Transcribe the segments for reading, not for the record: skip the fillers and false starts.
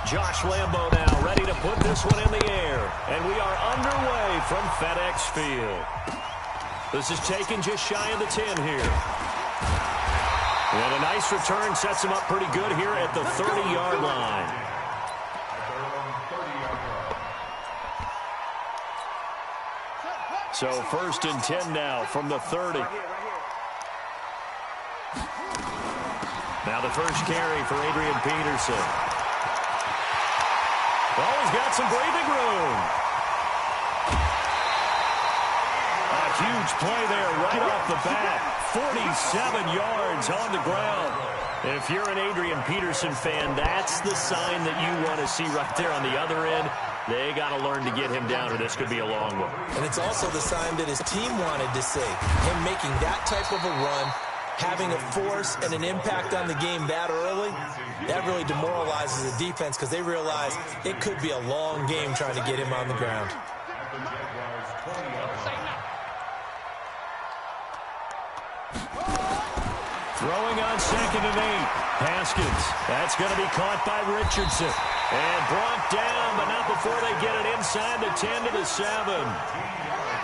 Josh Lambo now ready to put this one in the air. And we are underway from FedEx Field. This is taken just shy of the 10 here. And a nice return sets him up pretty good here at the 30-yard line. So 1st and 10 now from the 30. Now the first carry for Adrian Peterson. Oh, he's got some breathing room. A huge play there right off the bat. 47 yards on the ground. If you're an Adrian Peterson fan, that's the sign that you want to see right there on the other end. They got to learn to get him down, or this could be a long one. And it's also the sign that his team wanted to see. Him making that type of a run, having a force and an impact on the game that early, that really demoralizes the defense because they realize it could be a long game trying to get him on the ground. Throwing on 2nd and 8. Haskins. That's going to be caught by Richardson. And brought down, but not before they get it inside the 10 to the 7.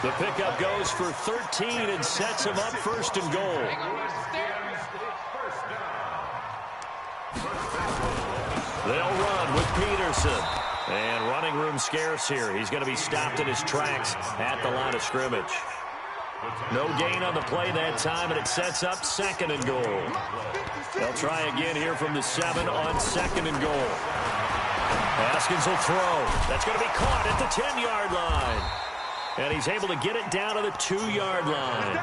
The pickup goes for 13 and sets him up 1st and goal. They'll run with Peterson. And running room scarce here. He's going to be stopped in his tracks at the line of scrimmage. No gain on the play that time, and it sets up 2nd and goal. They'll try again here from the 7 on 2nd and goal. Haskins will throw. That's going to be caught at the 10-yard line. And he's able to get it down to the 2-yard line.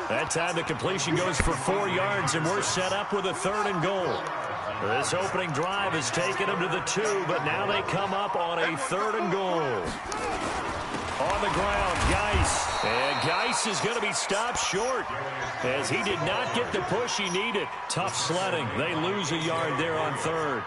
That time the completion goes for 4 yards, and we're set up with a 3rd and goal. This opening drive has taken them to the 2, but now they come up on a 3rd and goal. On the ground, Geis. And Geis is going to be stopped short as he did not get the push he needed. Tough sledding. They lose a yard there on 3rd.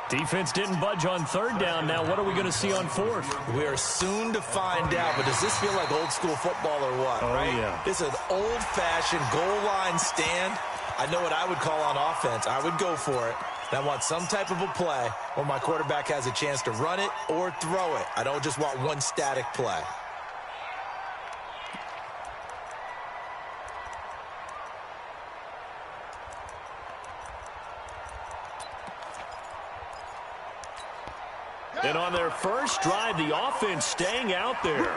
Defense didn't budge on 3rd down. Now what are we going to see on 4th? We are soon to find out, but does this feel like old school football or what? Oh, right? Yeah. This is an old-fashioned goal line stand. I know what I would call on offense. I would go for it. I want some type of a play where my quarterback has a chance to run it or throw it. I don't just want one static play. And on their first drive, the offense staying out there.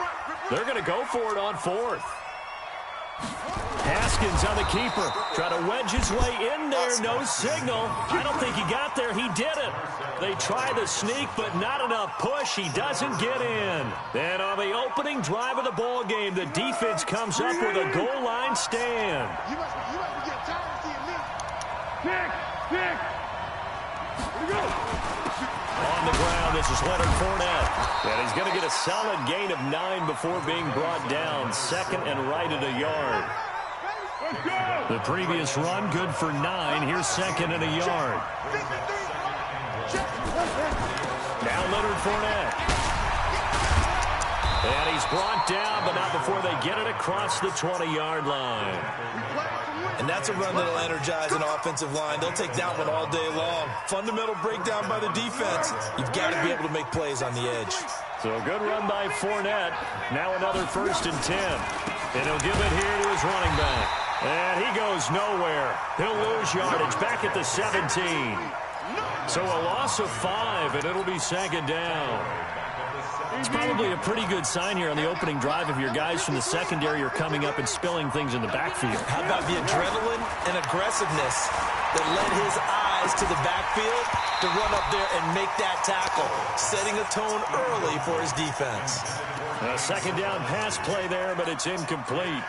They're going to go for it on 4th. Haskins on the keeper. Try to wedge his way in there. No signal. I don't think he got there. He didn't. They try the sneak, but not enough push. He doesn't get in. And on the opening drive of the ball game, the defense comes up with a goal line stand. You must be getting tired of seeing me. Pick. Here we go. On the ground, this is Leonard Fournette. And he's going to get a solid gain of 9 before being brought down. 2nd and right at a yard. The previous run, good for 9. Here's 2nd and a yard. Now Leonard Fournette. And he's brought down, but not before they get it across the 20-yard line. And that's a run that'll energize an offensive line. They'll take that one all day long. Fundamental breakdown by the defense. You've got to be able to make plays on the edge. So a good run by Fournette. Now another 1st and 10. And he'll give it here to his running back. And he goes nowhere. He'll lose yardage back at the 17. So a loss of 5, and it'll be 2nd down. It's probably a pretty good sign here on the opening drive if your guys from the secondary are coming up and spilling things in the backfield. How about the adrenaline and aggressiveness that led his eyes to the backfield to run up there and make that tackle, setting a tone early for his defense. A 2nd down pass play there, but it's incomplete.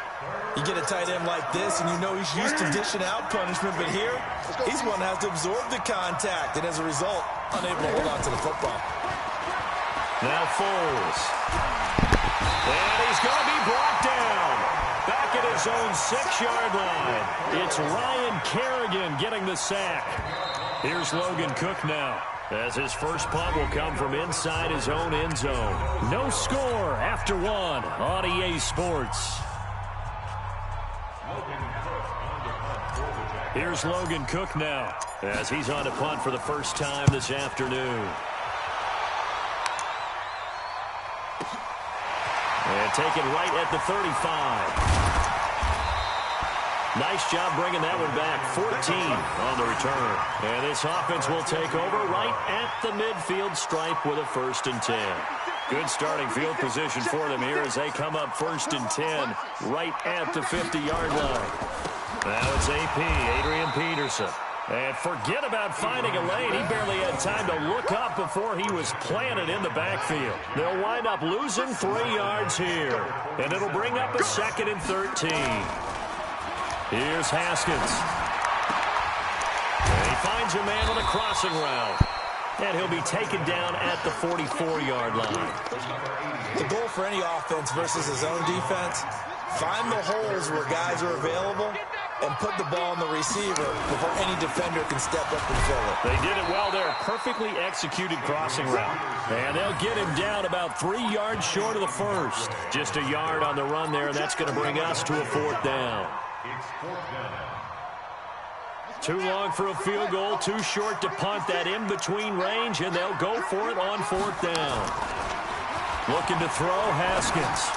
You get a tight end like this, and you know he's used to dishing out punishment, but here, he's one that has to absorb the contact, and as a result, unable to hold on to the football. Now Foles. And he's going to be brought down. Back at his own 6-yard line. It's Ryan Kerrigan getting the sack. Here's Logan Cook now, as his first punt will come from inside his own end zone. No score after 1 on EA Sports. Here's Logan Cook now, as he's on to punt for the first time this afternoon. And taken right at the 35. Nice job bringing that one back. 14 on the return. And this offense will take over right at the midfield stripe with a 1st and 10. Good starting field position for them here as they come up 1st and 10 right at the 50-yard line. Now it's AP, Adrian Peterson. And forget about finding a lane. He barely had time to look up before he was planted in the backfield. They'll wind up losing 3 yards here. And it'll bring up a 2nd and 13. Here's Haskins. And he finds a man on a crossing route. And he'll be taken down at the 44-yard line. The goal for any offense versus his own defense, find the holes where guys are available and put the ball on the receiver before any defender can step up and fill it. They did it well there. Perfectly executed crossing route. And they'll get him down about 3 yards short of the 1st. Just a yard on the run there, and that's going to bring us to a 4th down. Too long for a field goal, too short to punt. That in-between range, and they'll go for it on 4th down. Looking to throw, Haskins.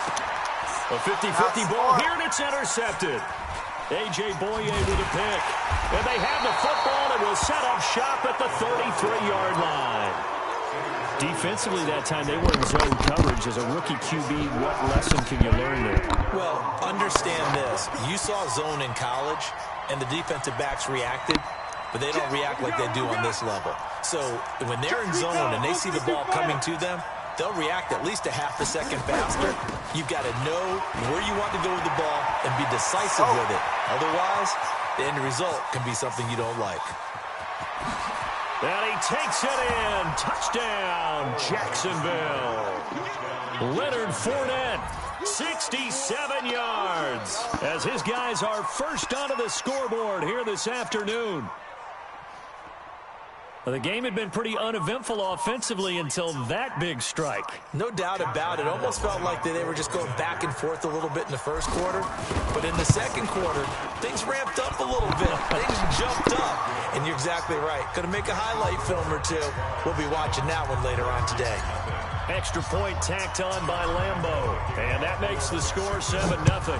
A 50-50 ball here, and it's intercepted. A.J. Boye with a pick. And they have the football and will set up shop at the 33-yard line. Defensively that time, they were in zone coverage. As a rookie QB, what lesson can you learn there? Well, understand this. You saw zone in college, and the defensive backs reacted, but they don't react like they do on this level. So when they're in zone and they see the ball coming to them, they'll react at least a half a second faster. You've got to know where you want to go with the ball and be decisive with it. Otherwise, the end result can be something you don't like. And he takes it in. Touchdown, Jacksonville. Leonard Fournette, 67 yards, as his guys are first onto the scoreboard here this afternoon. Well, the game had been pretty uneventful offensively until that big strike. No doubt about it. Almost felt like they were just going back and forth a little bit in the 1st quarter. But in the 2nd quarter, things ramped up a little bit. Things jumped up. And you're exactly right. Going to make a highlight film or two. We'll be watching that one later on today. Extra point tacked on by Lambeau. And that makes the score 7-0.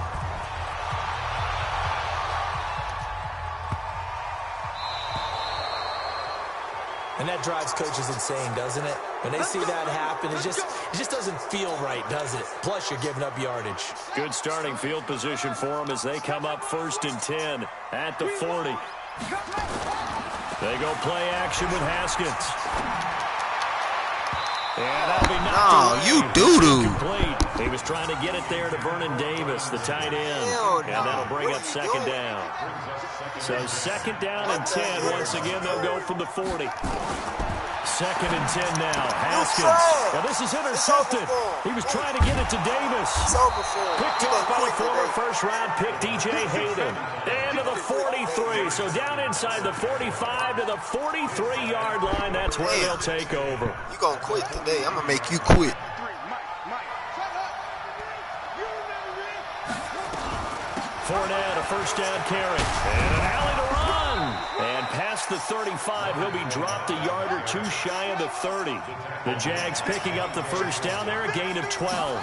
And that drives coaches insane, doesn't it? When they see that happen, it just doesn't feel right, does it? Plus, you're giving up yardage. Good starting field position for them as they come up 1st and 10 at the 40. They go play action with Haskins. And that'll be knocked away. You doo-doo. Complete. He was trying to get it there to Vernon Davis, the tight end. And that'll bring up 2nd down. So 2nd down and 10. Once again, they'll go from the 40. 2nd and 10 now. Haskins. Now this is intercepted. He was trying to get it to Davis. Picked up by the former 1st-round pick, DJ Hayden. And to the 43. So down inside the 45 to the 43-yard line. That's where they'll take over. You gonna quit today. I'm gonna make you quit. Fournette, a 1st down carry. And an alley to run. And past the 35, he'll be dropped a yard or 2 shy of the 30. The Jags picking up the 1st down there, a gain of 12.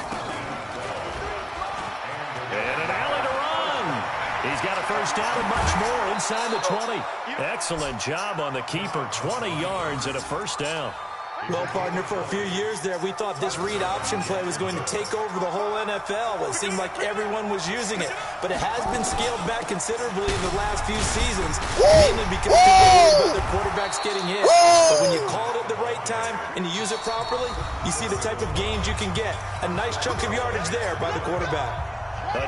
And an alley to run. He's got a 1st down and much more inside the 20. Excellent job on the keeper. 20 yards and a 1st down. Well, partner, for a few years there, we thought this read option play was going to take over the whole NFL. It seemed like everyone was using it, but it has been scaled back considerably in the last few seasons, mainly because people worry about their quarterbacks getting hit. But when you call it at the right time and you use it properly, you see the type of gains you can get. A nice chunk of yardage there by the quarterback.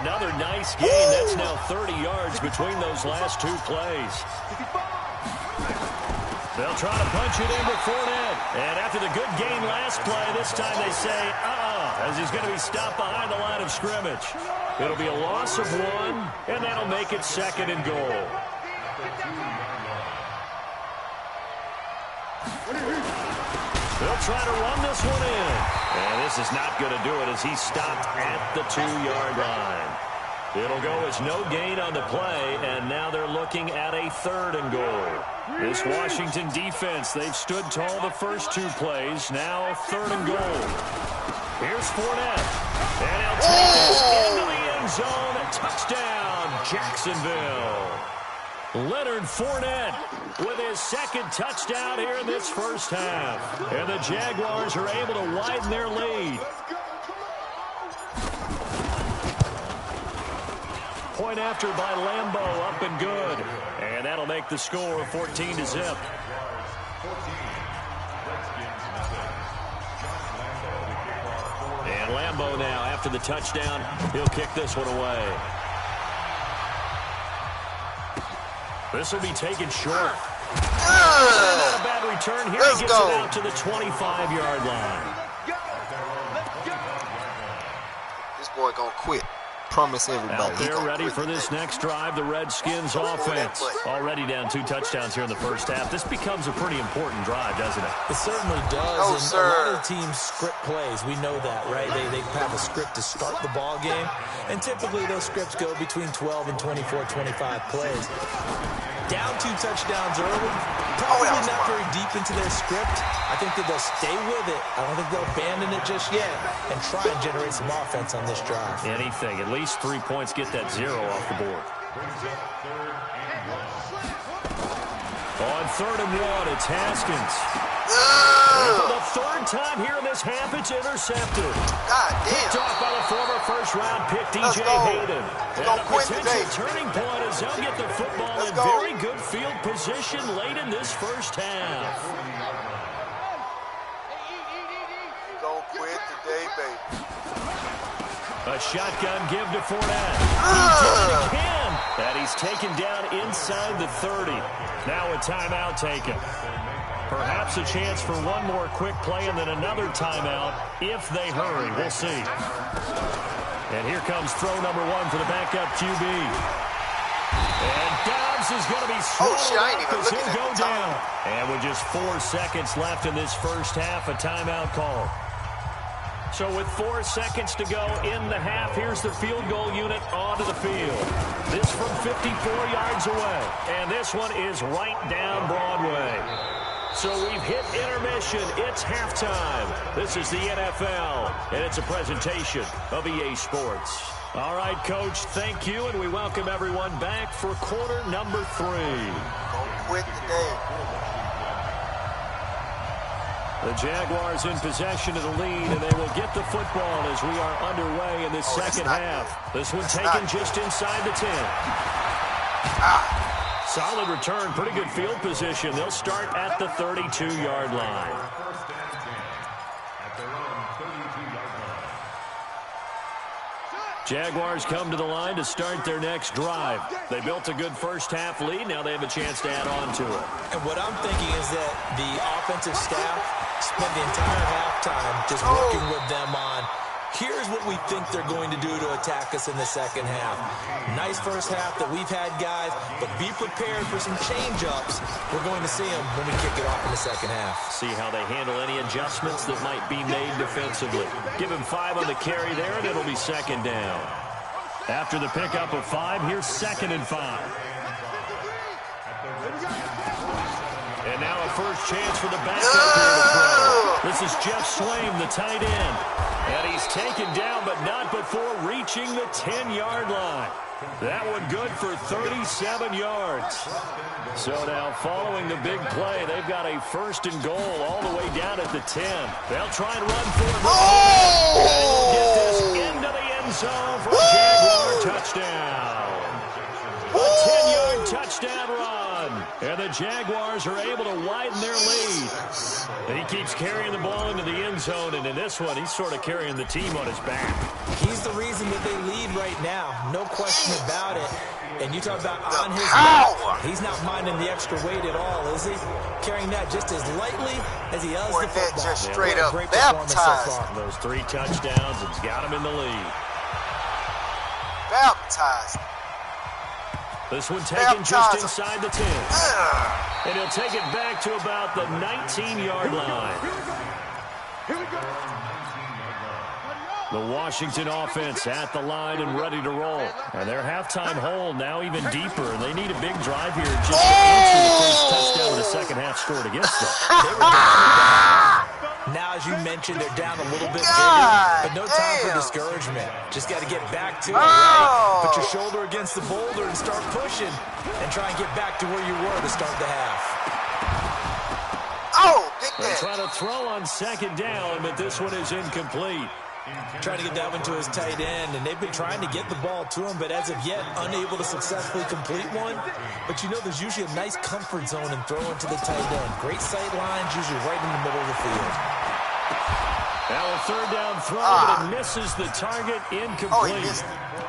Another nice gain. That's now 30 yards between those last 2 plays. They'll try to punch it in with Fournette. And after the good game last play, this time they say, as he's going to be stopped behind the line of scrimmage. It'll be a loss of 1, and that'll make it 2nd and goal. They'll try to run this one in. And this is not going to do it as he's stopped at the 2-yard line. It'll go as no gain on the play, and now they're looking at a 3rd and goal. This Washington defense, they've stood tall the first 2 plays. Now 3rd and goal. Here's Fournette. And he'll take this into the end zone. Touchdown, Jacksonville. Leonard Fournette with his second touchdown here in this first half. And the Jaguars are able to widen their lead. Point after by Lambeau, up and good. And that'll make the score 14-0. And Lambeau now, after the touchdown, he'll kick this one away. This will be taken short. Not a bad return here. He gets it out to the 25-yard line. This boy gonna quit. Promise everybody. Out there ready for this next drive, the Redskins offense. Already down 2 touchdowns here in the first half. This becomes a pretty important drive, doesn't it? It certainly does. A lot of teams script plays. We know that, right? They have a script to start the ball game. And typically those scripts go between 12 and 24, 25 plays. Down 2 touchdowns early. Probably not very deep into their script. I think that they'll stay with it. I don't think they'll abandon it just yet and try and generate some offense on this drive. Anything. At least 3 points, get that 0 off the board. On 3rd and 1, it's Haskins. For the 3rd time here in this half, it's intercepted. Picked off by the former first-round pick, DJ Hayden. And a potential turning point as they'll get the football in very good field position late in this first half. Don't quit today, baby. A shotgun give to Fournette. He did it again. And he's taken down inside the 30. Now a timeout taken. Perhaps a chance for one more quick play and then another timeout if they hurry. We'll see. And here comes throw number 1 for the backup QB. And Dobbs is going to be swallowed up as he'll go down. And with just 4 seconds left in this first half, a timeout call. So with 4 seconds to go in the half, here's the field goal unit onto the field. This from 54 yards away. And this one is right down Broadway. So we've hit intermission. It's halftime. This is the NFL, and it's a presentation of EA Sports. All right, Coach, thank you, and we welcome everyone back for quarter number 3. Don't quit today. The Jaguars in possession of the lead, and they will get the football as we are underway in this second half. This one taken just inside the 10. Solid return, pretty good field position. They'll start at the 32-yard line. Jaguars come to the line to start their next drive. They built a good first half lead. Now they have a chance to add on to it. And what I'm thinking is that the offensive staff spent the entire halftime just working with them on, here's what we think they're going to do to attack us in the second half. Nice first half that we've had, guys, but be prepared for some change-ups. We're going to see them when we kick it off in the second half. See how they handle any adjustments that might be made defensively. Give him 5 on the carry there, and it'll be second down. After the pickup of 5, here's 2nd and 5. And now a first chance for the backup here to throw. This is Jeff Swaim, the tight end. And he's taken down, but not before reaching the 10-yard line. That one good for 37 yards. So now following the big play, they've got a 1st and goal all the way down at the 10. They'll try and run for it. And they will get this into the end zone for a Jaguar touchdown. A 10-yard touchdown run. And the Jaguars are able to widen their lead. And he keeps carrying the ball into the end zone, and in this one, he's sort of carrying the team on his back. He's the reason that they lead right now. No question about it. And you talk about on his back. He's not minding the extra weight at all, is he? Carrying that just as lightly as he does the football. Just straight up great performance so far. Those 3 touchdowns, it's got him in the lead. Baptized. This one taken just inside the 10. And he'll take it back to about the 19-yard line. Here we go. The Washington offense at the line and ready to roll. And their halftime hole now even deeper. And they need a big drive here just to answer the first touchdown of the second half scored against them. Now as you mentioned, they're down a little bit bigger, but no time for discouragement. Just got to get back to it, right? Put your shoulder against the boulder and start pushing, and try and get back to where you were to start the half. Oh, big They're man. trying to throw on second down, but this one is incomplete. Trying to get that one to his tight end, and they've been trying to get the ball to him, but as of yet, unable to successfully complete one. But you know, there's usually a nice comfort zone in throwing to the tight end. Great sight lines, usually right in the middle of the field. Now a third down throw, but it misses the target, incomplete. he missed.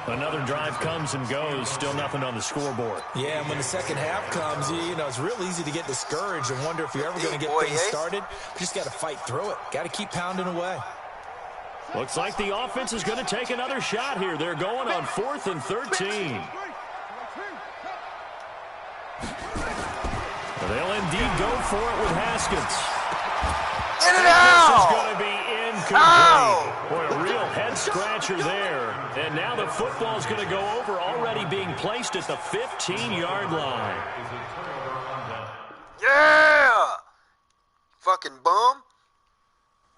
Another drive comes and goes, still nothing on the scoreboard. Yeah, and when the second half comes, you know, it's real easy to get discouraged and wonder if you're ever going to get things started. You just got to fight through it. Got to keep pounding away. Looks like the offense is going to take another shot here. They're going on 4th and 13. They'll indeed go for it with Haskins. Get it This is out! going to be incomplete. Boy, a real head-scratcher there. And now the football's going to go over, already being placed at the 15-yard line. Yeah! Fucking bum.